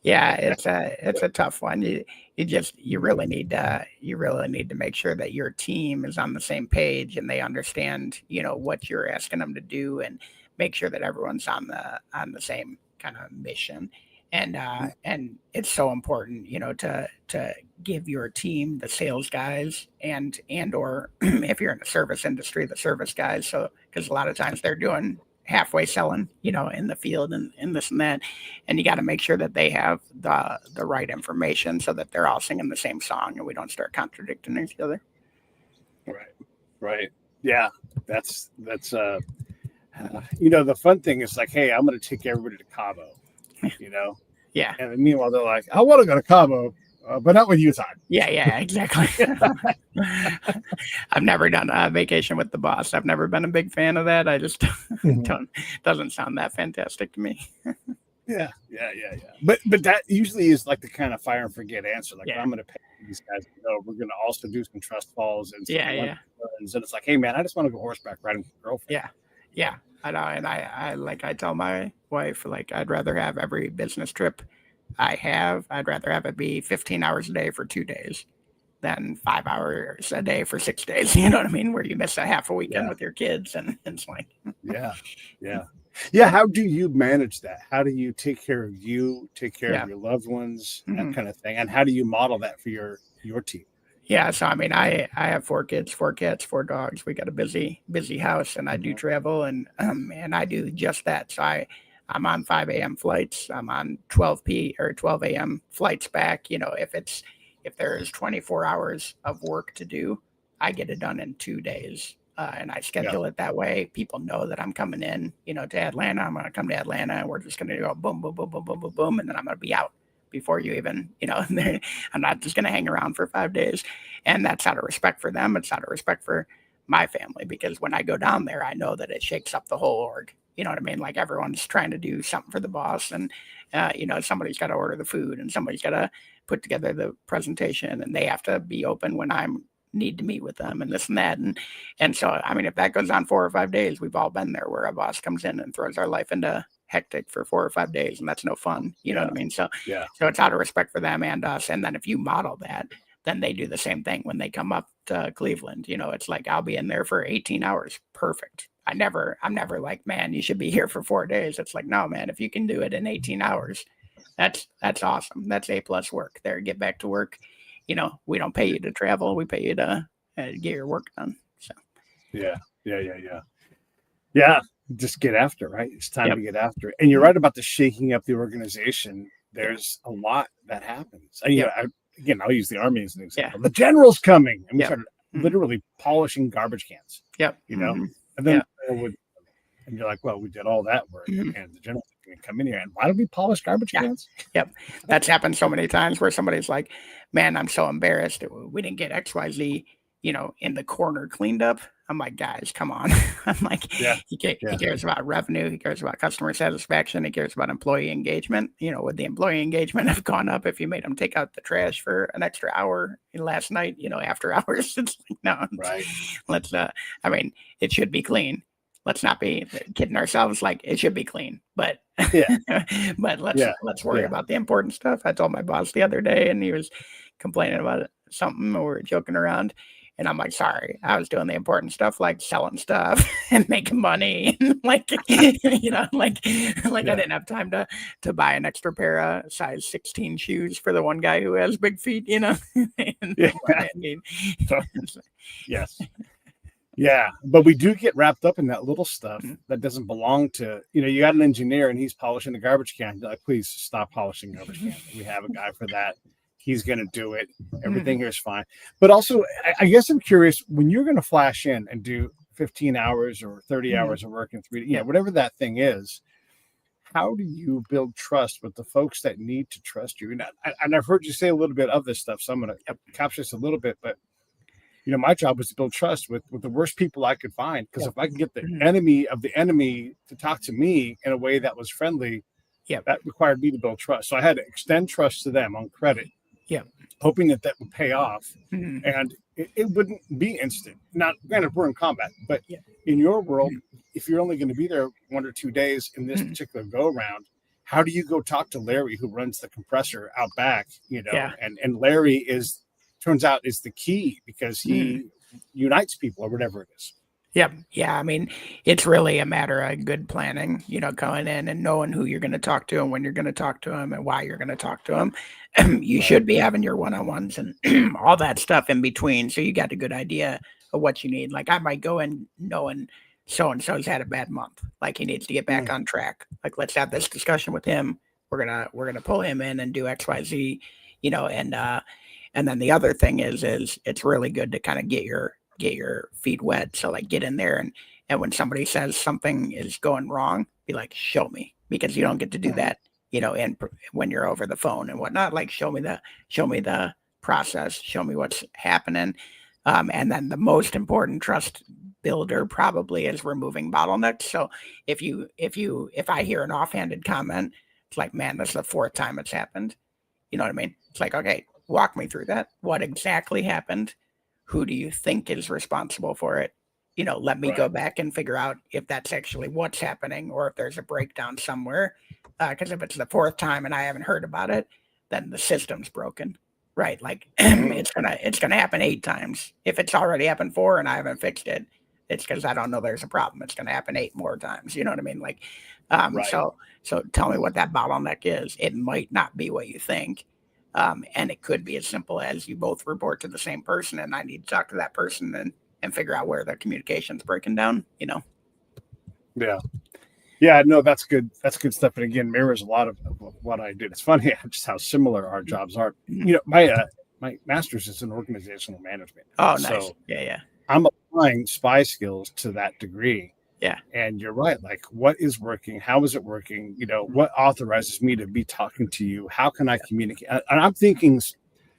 it's a tough one. You really need to make sure that your team is on the same page and they understand, what you're asking them to do, and make sure that everyone's on the same kind of mission. And it's so important, to give your team, the sales guys, and or if you're in the service industry, the service guys. So because a lot of times they're doing halfway selling, in the field and this and that, and you got to make sure that they have the right information so that they're all singing the same song and we don't start contradicting each other. Right. Yeah. That's the fun thing is like, hey, I'm going to take everybody to Cabo, Yeah. and meanwhile they're like, I want to go to Cabo, but not with you, Todd. Yeah, exactly. I've never done a vacation with the boss. I've never been a big fan of that. I just doesn't sound that fantastic to me. Yeah. But that usually is like the kind of fire and forget answer. Like, Yeah. I'm going to pay these guys to go. We're going to also do some trust falls and some Yeah. runs. And it's like, hey man, I just want to go horseback riding with my girlfriend. Yeah. I know. And I tell my wife, like, I'd rather have every business trip I'd rather have it be 15 hours a day for 2 days than 5 hours a day for 6 days. You know what I mean? Where you miss a half a weekend with your kids, and it's like, yeah. How do you manage that? How do you take care of you, take care of your loved ones, that kind of thing? And how do you model that for your team? Yeah, so I mean, I have 4 kids, 4 cats, 4 dogs. We got a busy house, and I do travel, and I do just that. So I'm on 5 a.m. flights. I'm on 12 a.m. flights back. If there's 24 hours of work to do, I get it done in 2 days. And I schedule it that way. People know that I'm coming in, to Atlanta. I'm going to come to Atlanta, and we're just going to go boom, boom, boom, boom, boom, boom, boom, and then I'm going to be out before you even, I'm not just going to hang around for 5 days. And that's out of respect for them. It's out of respect for my family, because when I go down there, I know that it shakes up the whole org. You know what I mean? Like, everyone's trying to do something for the boss, and, somebody's got to order the food, and somebody's got to put together the presentation, and they have to be open when I'm need to meet with them and this and that. And so, I mean, if that goes on 4 or 5 days, we've all been there where a boss comes in and throws our life into hectic for 4 or 5 days, and that's no fun. You know what I mean? So it's out of respect for them and us. And then if you model that, then they do the same thing when they come up to Cleveland. You know, it's like, I'll be in there for 18 hours. Perfect. I'm never like, man, you should be here for 4 days. It's like, no, man, if you can do it in 18 hours, that's awesome. That's A+ work there. Get back to work. You know, we don't pay you to travel. We pay you to get your work done. So, yeah. Just get after it, right? It's time to get after it. And you're right about the shaking up the organization. There's a lot that happens. And, again, I'll use the Army as an example. The general's coming. And we started literally polishing garbage cans. You know? And then and you're like, well, we did all that work. And the general's going to come in here. And why do we polish garbage cans? That's happened so many times where somebody's like, man, I'm so embarrassed. We didn't get XYZ, you know, in the corner cleaned up. I'm like, guys, come on. I'm like, he cares about revenue. He cares about customer satisfaction. He cares about employee engagement. You know, would the employee engagement have gone up if you made them take out the trash for an extra hour last night, you know, after hours? It's like, no, let's, I mean, it should be clean. Let's not be kidding ourselves. Like, it should be clean, but, but let's worry about the important stuff. I told my boss the other day, and he was complaining about something, or we were joking around. And I'm like, sorry, I was doing the important stuff, like selling stuff and making money. Like, you know, like I didn't have time to buy an extra pair of size 16 shoes for the one guy who has big feet, you know? Yes. Yeah. But we do get wrapped up in that little stuff that doesn't belong to, you know, you got an engineer and he's polishing the garbage can. You're like, please stop polishing garbage can. We have a guy for that. He's going to do it. Everything here is fine. But also, I guess I'm curious, when you're going to flash in and do 15 hours or 30 hours of work in 3D, you know, whatever that thing is, how do you build trust with the folks that need to trust you? And I've heard you say a little bit of this stuff, so I'm going to capture this a little bit. But, you know, my job was to build trust with the worst people I could find. Because if I can get the enemy of the enemy to talk to me in a way that was friendly, that required me to build trust. So I had to extend trust to them on credit. Hoping that would pay off, and it wouldn't be instant. Not granted, we're in combat, but in your world, if you're only going to be there 1 or 2 days in this particular go around, how do you go talk to Larry, who runs the compressor out back? You know, and Larry turns out is the key because he unites people or whatever it is. I mean, it's really a matter of good planning, you know, going in and knowing who you're going to talk to and when you're going to talk to them and why you're going to talk to them. You should be having your one-on-ones and all that stuff in between. So you got a good idea of what you need. Like, I might go in knowing so-and-so's had a bad month. Like, he needs to get back on track. Like, let's have this discussion with him. We're going to pull him in and do XYZ, you know, and then the other thing is it's really good to kind of get your feet wet. So like, get in there and when somebody says something is going wrong, be like, show me, because you don't get to do that, you know, and when you're over the phone and whatnot, like, show me the process, show me what's happening. And then the most important trust builder probably is removing bottlenecks. So if I hear an offhanded comment, it's like, man, this is the 4th time it's happened. You know what I mean? It's like, okay, walk me through that. What exactly happened? Who do you think is responsible for it? You know, let me go back and figure out if that's actually what's happening or if there's a breakdown somewhere. Because if it's the 4th time and I haven't heard about it, then the system's broken, right? Like, it's gonna happen 8 times. If it's already happened 4 and I haven't fixed it, it's because I don't know there's a problem. It's gonna happen 8 more times. You know what I mean? Like, so tell me what that bottleneck is. It might not be what you think. And it could be as simple as you both report to the same person and I need to talk to that person and figure out where the communication's breaking down, you know? Yeah, no, that's good. That's good stuff. And again, mirrors a lot of what I did. It's funny just how similar our jobs are. You know, my master's is in organizational management. Oh, nice. So Yeah. I'm applying SPY skills to that degree. Yeah. And you're right. Like, what is working? How is it working? You know, what authorizes me to be talking to you? How can I communicate? And I'm thinking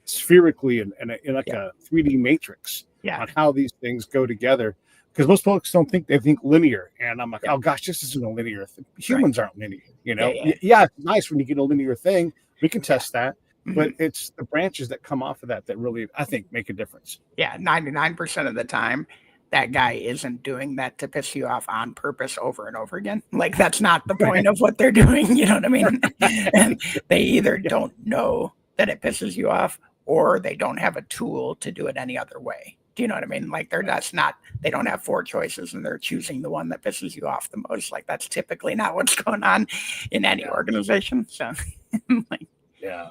spherically in like a 3D matrix on how these things go together. Because most folks don't think, they think linear. And I'm like, oh gosh, this isn't a linear thing. Humans aren't linear. You know, it's nice when you get a linear thing. We can test that. but it's the branches that come off of that really, I think, make a difference. Yeah, 99% of the time, that guy isn't doing that to piss you off on purpose over and over again. Like, that's not the point of what they're doing. You know what I mean? And they either don't know that it pisses you off, or they don't have a tool to do it any other way. Do you know what I mean? Like, they're just not, they don't have 4 choices and they're choosing the one that pisses you off the most. Like, that's typically not what's going on in any organization. So, like, yeah,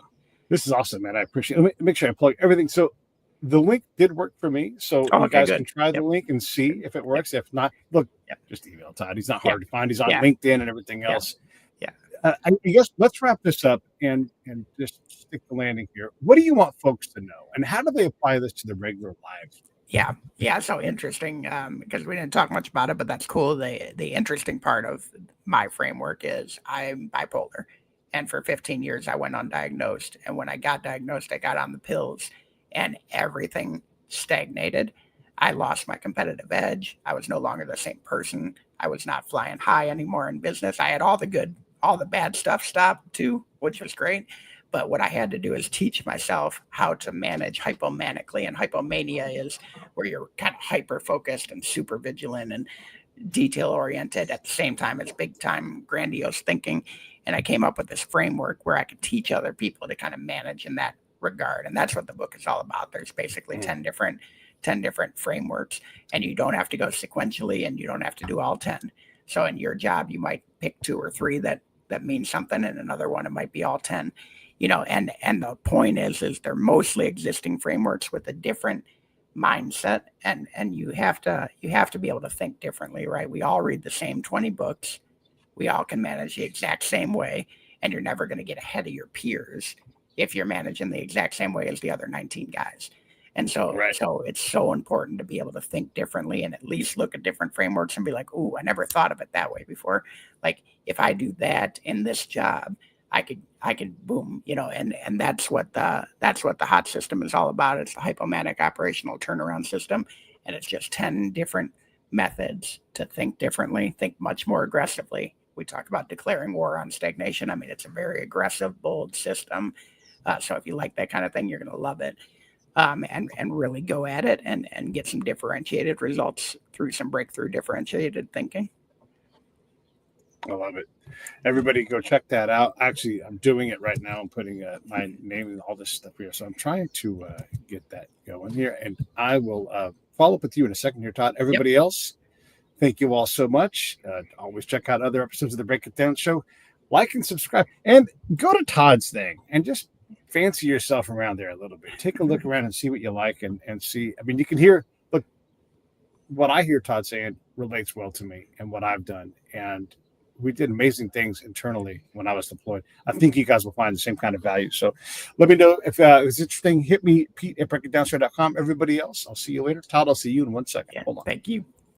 this is awesome, man. I appreciate it. Let me make sure I plug everything. So, the link did work for me, so you guys can try the link and see if it works. If not, look, just email Todd. He's not hard to find. He's on LinkedIn and everything else. I guess let's wrap this up and just stick the landing here. What do you want folks to know, and how do they apply this to their regular lives? Yeah. So interesting, because we didn't talk much about it, but that's cool. The interesting part of my framework is I'm bipolar, and for 15 years I went undiagnosed, and when I got diagnosed, I got on the pills. And everything stagnated. I lost my competitive edge. I was no longer the same person. I was not flying high anymore in business. I had all the bad stuff stopped too, which was great. But what I had to do is teach myself how to manage hypomanically. And hypomania is where you're kind of hyper focused and super vigilant and detail oriented at the same time as big time grandiose thinking. And I came up with this framework where I could teach other people to kind of manage in that regard, and that's what the book is all about. There's basically 10 different frameworks, and you don't have to go sequentially, and you don't have to do all 10. So in your job, you might pick 2 or 3 that means something, and another one it might be all 10. And the point is they're mostly existing frameworks with a different mindset, and you have to be able to think differently, right? We all read the same 20 books, we all can manage the exact same way, and you're never going to get ahead of your peers if you're managing the exact same way as the other 19 guys. And so it's so important to be able to think differently and at least look at different frameworks and be like, "Ooh, I never thought of it that way before. Like, if I do that in this job, I could boom, and that's what the HOT system is all about. It's the hypomanic operational turnaround system. And it's just 10 different methods to think differently, think much more aggressively. We talked about declaring war on stagnation. I mean, it's a very aggressive, bold system. So if you like that kind of thing, you're going to love it, and really go at it and get some differentiated results through some breakthrough differentiated thinking. I love it. Everybody go check that out. Actually, I'm doing it right now. I'm putting my name and all this stuff here. So I'm trying to get that going here, and I will follow up with you in a second here, Todd. Everybody else, thank you all so much. Always check out other episodes of the Break It Down Show. Like and subscribe, and go to Todd's thing and just fancy yourself around there a little bit. Take a look around and see what you like and see. I mean, you can hear, look, what I hear Todd saying relates well to me and what I've done. And we did amazing things internally when I was deployed. I think you guys will find the same kind of value. So let me know if it's interesting. Hit me, Pete at breakitdownshow.com. Everybody else, I'll see you later. Todd, I'll see you in 1 second. Yeah, hold on. Thank you.